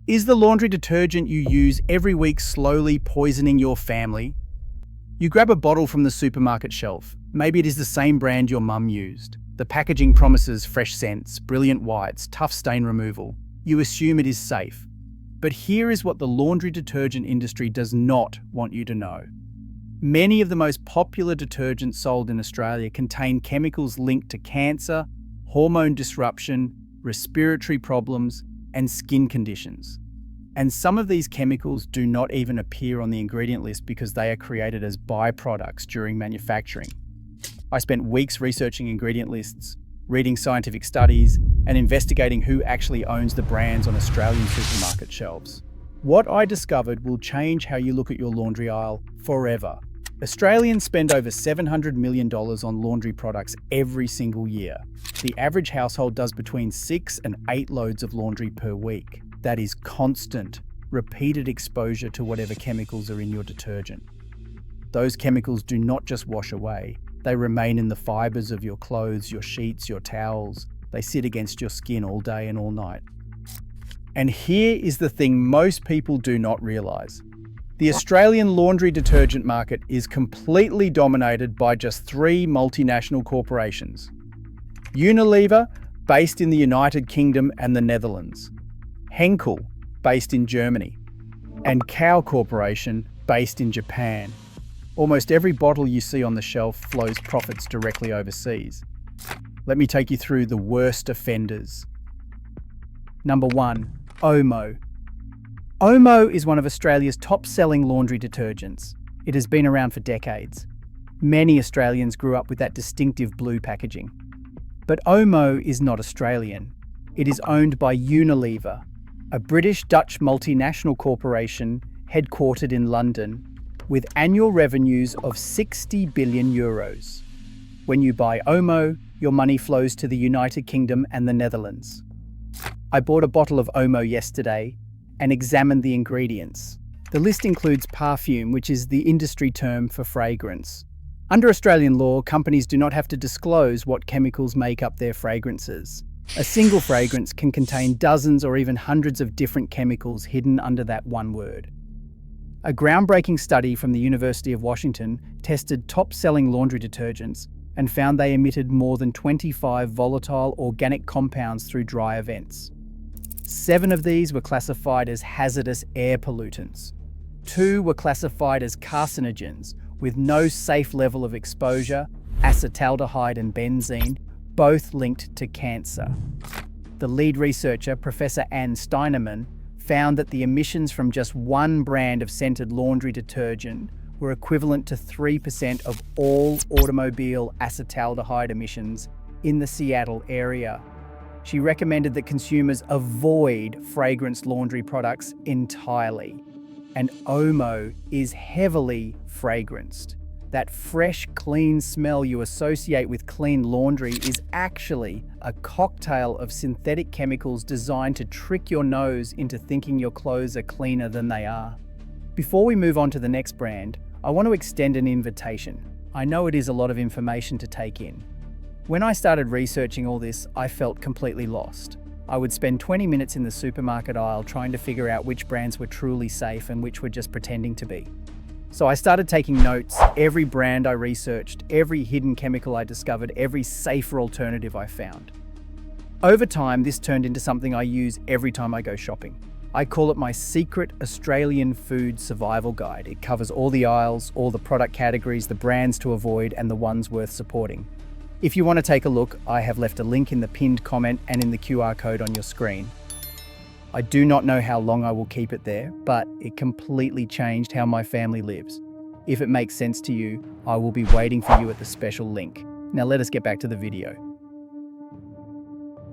Is the laundry detergent you use every week slowly poisoning your family? You grab a bottle from the supermarket shelf. Maybe it is the same brand your mum used. The packaging promises fresh scents, brilliant whites, tough stain removal. You assume it is safe. But here is what the laundry detergent industry does not want you to know. Many of the most popular detergents sold in Australia contain chemicals linked to cancer, hormone disruption, respiratory problems, and skin conditions. And some of these chemicals do not even appear on the ingredient list because they are created as byproducts during manufacturing. I spent weeks researching ingredient lists, reading scientific studies, and investigating who actually owns the brands on Australian supermarket shelves. What I discovered will change how you look at your laundry aisle forever. Australians spend over $700 million on laundry products every single year. The average household does between 6 and 8 loads of laundry per week. That is constant, repeated exposure to whatever chemicals are in your detergent. Those chemicals do not just wash away. They remain in the fibers of your clothes, your sheets, your towels. They sit against your skin all day and all night. And here is the thing most people do not realise. The Australian laundry detergent market is completely dominated by just 3 multinational corporations. Unilever, based in the United Kingdom and the Netherlands. Henkel, based in Germany. And Kao Corporation, based in Japan. Almost every bottle you see on the shelf flows profits directly overseas. Let me take you through the worst offenders. Number 1, Omo. Omo is one of Australia's top-selling laundry detergents. It has been around for decades. Many Australians grew up with that distinctive blue packaging. But Omo is not Australian. It is owned by Unilever, a British-Dutch multinational corporation headquartered in London, with annual revenues of 60 billion euros. When you buy Omo, your money flows to the United Kingdom and the Netherlands. I bought a bottle of Omo yesterday and examined the ingredients. The list includes perfume, which is the industry term for fragrance. Under Australian law, companies do not have to disclose what chemicals make up their fragrances. A single fragrance can contain dozens or even hundreds of different chemicals hidden under that one word. A groundbreaking study from the University of Washington tested top-selling laundry detergents and found they emitted more than 25 volatile organic compounds through dry events. 7 of these were classified as hazardous air pollutants. 2 were classified as carcinogens with no safe level of exposure, acetaldehyde and benzene, both linked to cancer. The lead researcher, Professor Ann Steinemann, found that the emissions from just one brand of scented laundry detergent were equivalent to 3% of all automobile acetaldehyde emissions in the Seattle area. She recommended that consumers avoid fragranced laundry products entirely. And Omo is heavily fragranced. That fresh, clean smell you associate with clean laundry is actually a cocktail of synthetic chemicals designed to trick your nose into thinking your clothes are cleaner than they are. Before we move on to the next brand, I want to extend an invitation. I know it is a lot of information to take in. When I started researching all this, I felt completely lost. I would spend 20 minutes in the supermarket aisle trying to figure out which brands were truly safe and which were just pretending to be. So I started taking notes. Every brand I researched, every hidden chemical I discovered, every safer alternative I found. Over time, this turned into something I use every time I go shopping. I call it my secret Australian food survival guide. It covers all the aisles, all the product categories, the brands to avoid, and the ones worth supporting. If you want to take a look, I have left a link in the pinned comment and in the QR code on your screen. I do not know how long I will keep it there, but it completely changed how my family lives. If it makes sense to you, I will be waiting for you at the special link. Now let us get back to the video.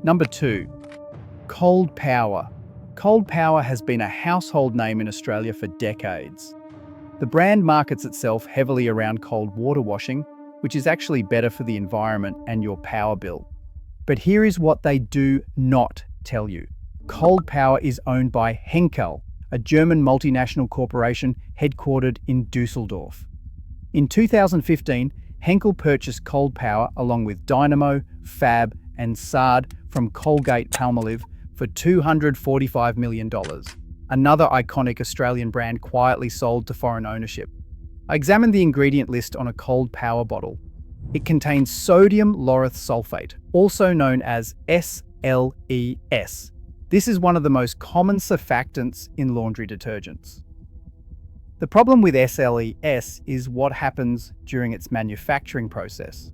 Number 2, Cold Power. Cold Power has been a household name in Australia for decades. The brand markets itself heavily around cold water washing, which is actually better for the environment and your power bill. But here is what they do not tell you. Cold Power is owned by Henkel, a German multinational corporation headquartered in Dusseldorf. In 2015, Henkel purchased Cold Power along with Dynamo, Fab, and Sard from Colgate-Palmolive for $245 million. another iconic Australian brand quietly sold to foreign ownership. I examined the ingredient list on a cold power bottle. It contains sodium lauryl sulfate, also known as SLES. This is one of the most common surfactants in laundry detergents. The problem with SLES is what happens during its manufacturing process.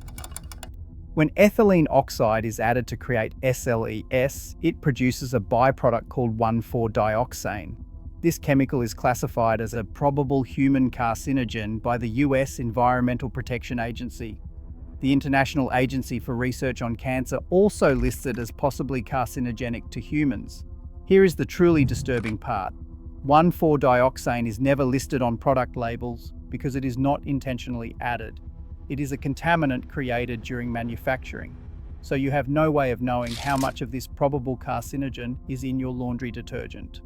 When ethylene oxide is added to create SLES, it produces a byproduct called 1,4-dioxane. This chemical is classified as a probable human carcinogen by the US Environmental Protection Agency. The International Agency for Research on Cancer also lists it as possibly carcinogenic to humans. Here is the truly disturbing part. 1,4-dioxane is never listed on product labels because it is not intentionally added. It is a contaminant created during manufacturing, so you have no way of knowing how much of this probable carcinogen is in your laundry detergent.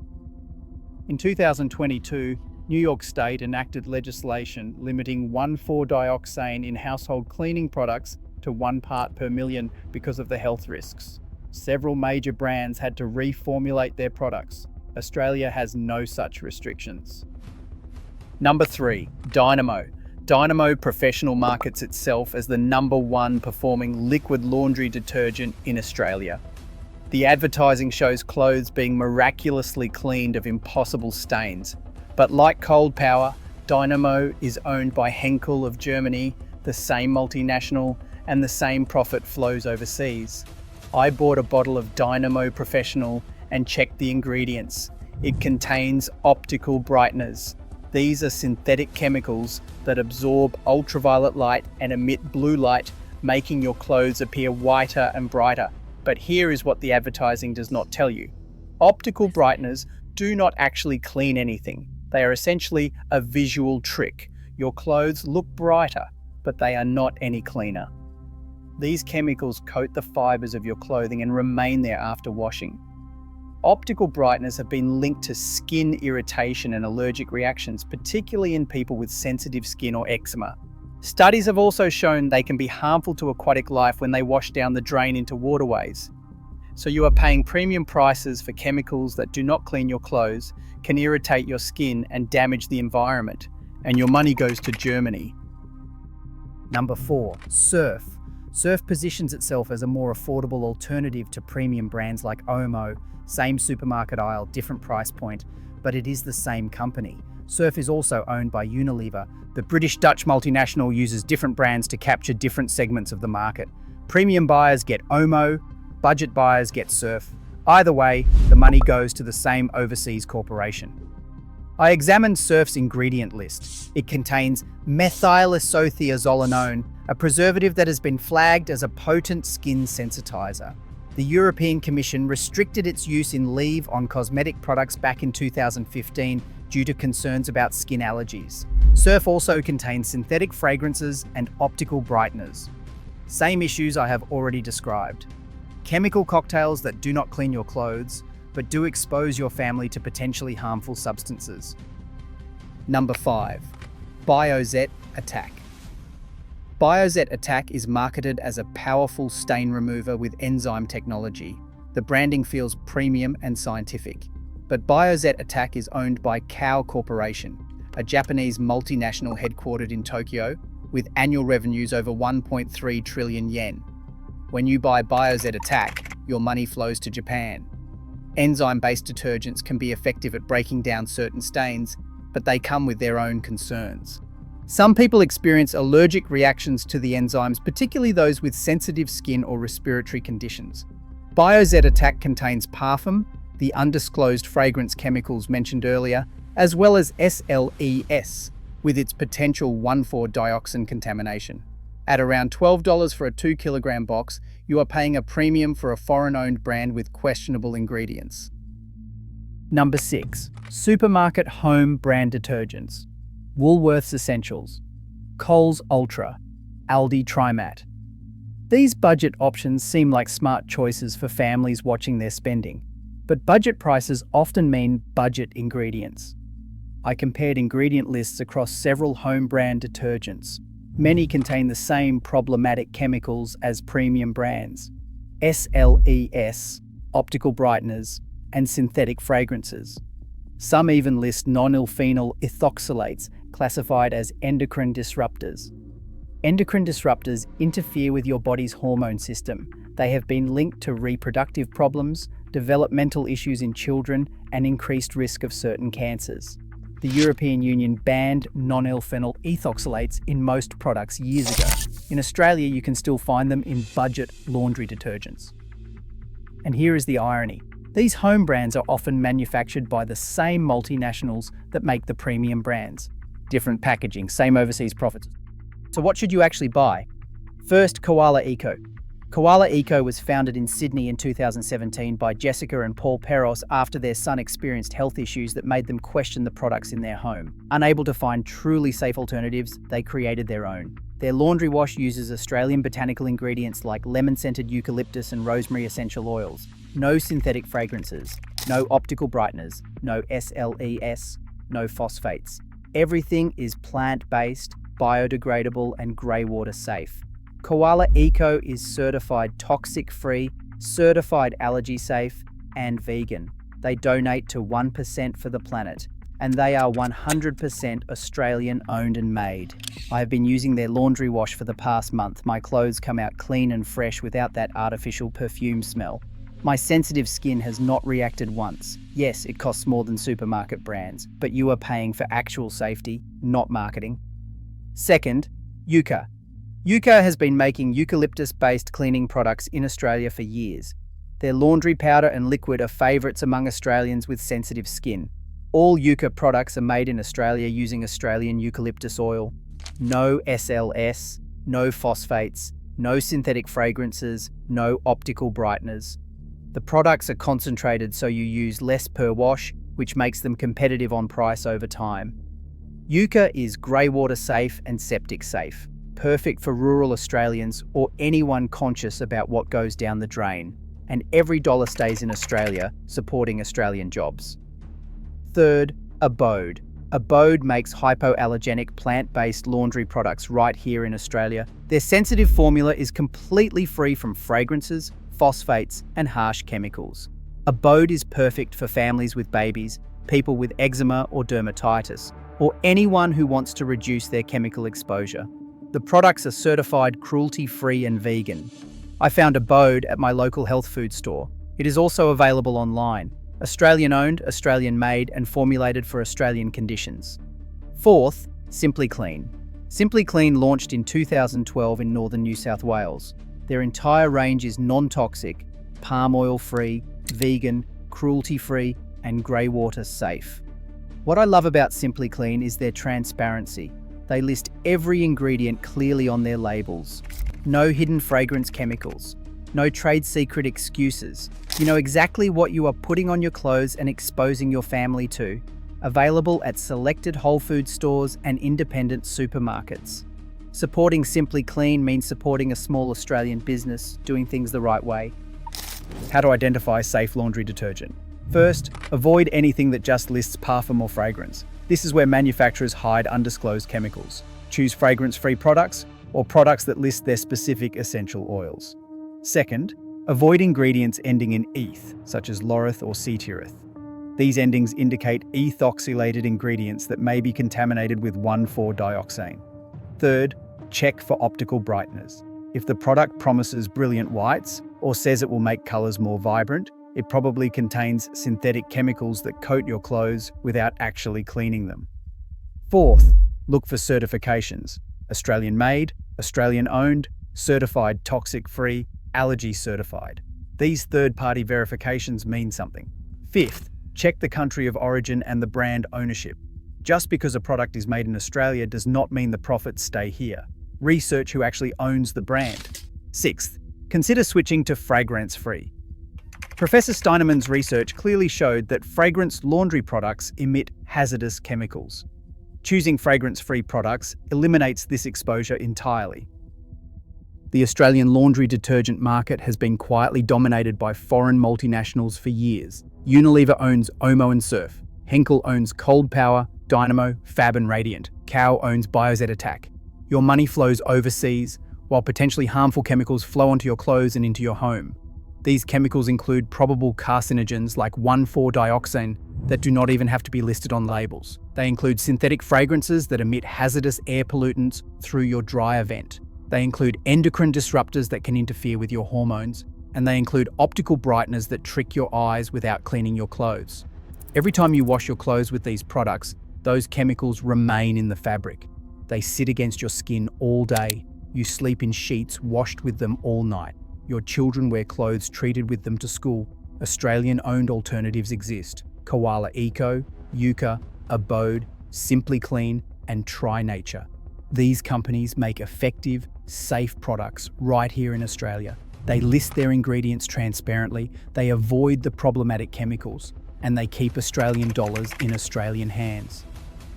In 2022, New York State enacted legislation limiting 1,4-dioxane in household cleaning products to 1 part per million because of the health risks. Several major brands had to reformulate their products. Australia has no such restrictions. Number 3, Dynamo. Dynamo Professional markets itself as the #1 performing liquid laundry detergent in Australia. The advertising shows clothes being miraculously cleaned of impossible stains. But like Cold Power, Dynamo is owned by Henkel of Germany, the same multinational, and the same profit flows overseas. I bought a bottle of Dynamo Professional and checked the ingredients. It contains optical brighteners. These are synthetic chemicals that absorb ultraviolet light and emit blue light, making your clothes appear whiter and brighter. But here is what the advertising does not tell you. Optical brighteners do not actually clean anything. They are essentially a visual trick. Your clothes look brighter, but they are not any cleaner. These chemicals coat the fibers of your clothing and remain there after washing. Optical brighteners have been linked to skin irritation and allergic reactions, particularly in people with sensitive skin or eczema. Studies have also shown they can be harmful to aquatic life when they wash down the drain into waterways. So you are paying premium prices for chemicals that do not clean your clothes, can irritate your skin and damage the environment, and your money goes to Germany. Number 4, Surf. Surf positions itself as a more affordable alternative to premium brands like Omo. Same supermarket aisle, different price point, but it is the same company. Surf is also owned by Unilever. The British-Dutch multinational uses different brands to capture different segments of the market. Premium buyers get Omo, budget buyers get Surf. Either way, the money goes to the same overseas corporation. I examined Surf's ingredient list. It contains methylisothiazolinone, a preservative that has been flagged as a potent skin sensitizer. The European Commission restricted its use in leave on cosmetic products back in 2015 due to concerns about skin allergies. Surf also contains synthetic fragrances and optical brighteners. Same issues I have already described. Chemical cocktails that do not clean your clothes, but do expose your family to potentially harmful substances. Number 5, BioZet Attack. BioZet Attack is marketed as a powerful stain remover with enzyme technology. The branding feels premium and scientific. But BioZet Attack is owned by Kao Corporation, a Japanese multinational headquartered in Tokyo, with annual revenues over 1.3 trillion yen. When you buy BioZet Attack, your money flows to Japan. Enzyme-based detergents can be effective at breaking down certain stains, but they come with their own concerns. Some people experience allergic reactions to the enzymes, particularly those with sensitive skin or respiratory conditions. BioZet Attack contains parfum, the undisclosed fragrance chemicals mentioned earlier, as well as SLES, with its potential 1,4-dioxane contamination. At around $12 for a 2 kilogram box, you are paying a premium for a foreign-owned brand with questionable ingredients. Number 6, supermarket home brand detergents. Woolworths Essentials, Coles Ultra, Aldi Trimat. These budget options seem like smart choices for families watching their spending, but budget prices often mean budget ingredients. I compared ingredient lists across several home brand detergents. Many contain the same problematic chemicals as premium brands: SLES, optical brighteners, and synthetic fragrances. Some even list nonylphenol ethoxylates, classified as endocrine disruptors. Endocrine disruptors interfere with your body's hormone system. They have been linked to reproductive problems, developmental issues in children, and increased risk of certain cancers. The European Union banned nonylphenol ethoxylates in most products years ago. In Australia, you can still find them in budget laundry detergents. And here is the irony. These home brands are often manufactured by the same multinationals that make the premium brands. Different packaging, same overseas profits. So what should you actually buy? First, Koala Eco. Koala Eco was founded in Sydney in 2017 by Jessica and Paul Peros after their son experienced health issues that made them question the products in their home. Unable to find truly safe alternatives, they created their own. Their laundry wash uses Australian botanical ingredients like lemon-scented eucalyptus and rosemary essential oils. No synthetic fragrances, no optical brighteners, no SLES, no phosphates. Everything is plant-based, biodegradable, and grey water safe. Koala Eco is certified toxic-free, certified allergy-safe, and vegan. They donate to 1% for the planet, and they are 100% Australian-owned and made. I have been using their laundry wash for the past month. My clothes come out clean and fresh without that artificial perfume smell. My sensitive skin has not reacted once. Yes, it costs more than supermarket brands, but you are paying for actual safety, not marketing. Second, Yucca. Yucca has been making eucalyptus-based cleaning products in Australia for years. Their laundry powder and liquid are favourites among Australians with sensitive skin. All Yucca products are made in Australia using Australian eucalyptus oil. No SLS, no phosphates, no synthetic fragrances, no optical brighteners. The products are concentrated so you use less per wash, which makes them competitive on price over time. Yucca is grey water safe and septic safe, perfect for rural Australians or anyone conscious about what goes down the drain. And every dollar stays in Australia, supporting Australian jobs. Third, Abode. Abode makes hypoallergenic plant-based laundry products right here in Australia. Their sensitive formula is completely free from fragrances, phosphates, and harsh chemicals. Abode is perfect for families with babies, people with eczema or dermatitis, or anyone who wants to reduce their chemical exposure. The products are certified cruelty-free and vegan. I found Abode at my local health food store. It is also available online. Australian-owned, Australian-made, and formulated for Australian conditions. Fourth, Simply Clean. Simply Clean launched in 2012 in northern New South Wales. Their entire range is non-toxic, palm oil-free, vegan, cruelty-free, and grey water safe. What I love about Simply Clean is their transparency. They list every ingredient clearly on their labels. No hidden fragrance chemicals. No trade secret excuses. You know exactly what you are putting on your clothes and exposing your family to. Available at selected Whole Foods stores and independent supermarkets. Supporting Simply Clean means supporting a small Australian business doing things the right way. How to identify safe laundry detergent. First, avoid anything that just lists parfum or fragrance. This is where manufacturers hide undisclosed chemicals. Choose fragrance-free products or products that list their specific essential oils. Second, avoid ingredients ending in eth, such as laureth or cetiareth. These endings indicate ethoxylated ingredients that may be contaminated with 1,4-dioxane. Third, check for optical brighteners. If the product promises brilliant whites or says it will make colours more vibrant, it probably contains synthetic chemicals that coat your clothes without actually cleaning them. Fourth, look for certifications. Australian-made, Australian-owned, certified toxic-free, allergy certified. These third-party verifications mean something. Fifth, check the country of origin and the brand ownership. Just because a product is made in Australia does not mean the profits stay here. Research who actually owns the brand. Sixth, consider switching to fragrance-free. Professor Steinemann's research clearly showed that fragrance laundry products emit hazardous chemicals. Choosing fragrance-free products eliminates this exposure entirely. The Australian laundry detergent market has been quietly dominated by foreign multinationals for years. Unilever owns Omo and Surf. Henkel owns Cold Power, Dynamo, Fab and Radiant. Kao owns BioZ Attack. Your money flows overseas, while potentially harmful chemicals flow onto your clothes and into your home. These chemicals include probable carcinogens like 1,4-dioxane that do not even have to be listed on labels. They include synthetic fragrances that emit hazardous air pollutants through your dryer vent. They include endocrine disruptors that can interfere with your hormones. And they include optical brighteners that trick your eyes without cleaning your clothes. Every time you wash your clothes with these products, those chemicals remain in the fabric. They sit against your skin all day. You sleep in sheets washed with them all night. Your children wear clothes treated with them to school. Australian-owned alternatives exist. Koala Eco, Yucca, Abode, Simply Clean, and Try Nature. These companies make effective, safe products right here in Australia. They list their ingredients transparently, they avoid the problematic chemicals, and they keep Australian dollars in Australian hands.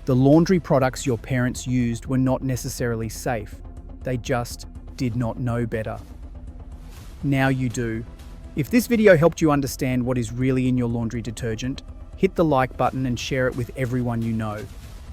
The laundry products your parents used were not necessarily safe. They just did not know better. Now you do. If this video helped you understand what is really in your laundry detergent, hit the like button and share it with everyone you know.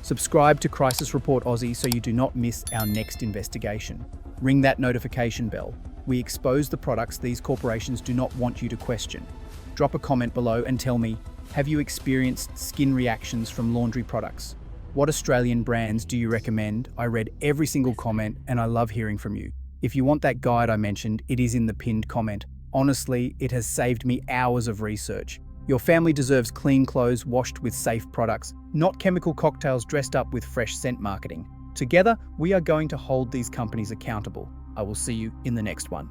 Subscribe to Crisis Report Aussie so you do not miss our next investigation. Ring that notification bell. We expose the products these corporations do not want you to question. Drop a comment below and tell me, have you experienced skin reactions from laundry products? What Australian brands do you recommend? I read every single comment and I love hearing from you. If you want that guide I mentioned, it is in the pinned comment. Honestly, it has saved me hours of research. Your family deserves clean clothes washed with safe products, not chemical cocktails dressed up with fresh scent marketing. Together, we are going to hold these companies accountable. I will see you in the next one.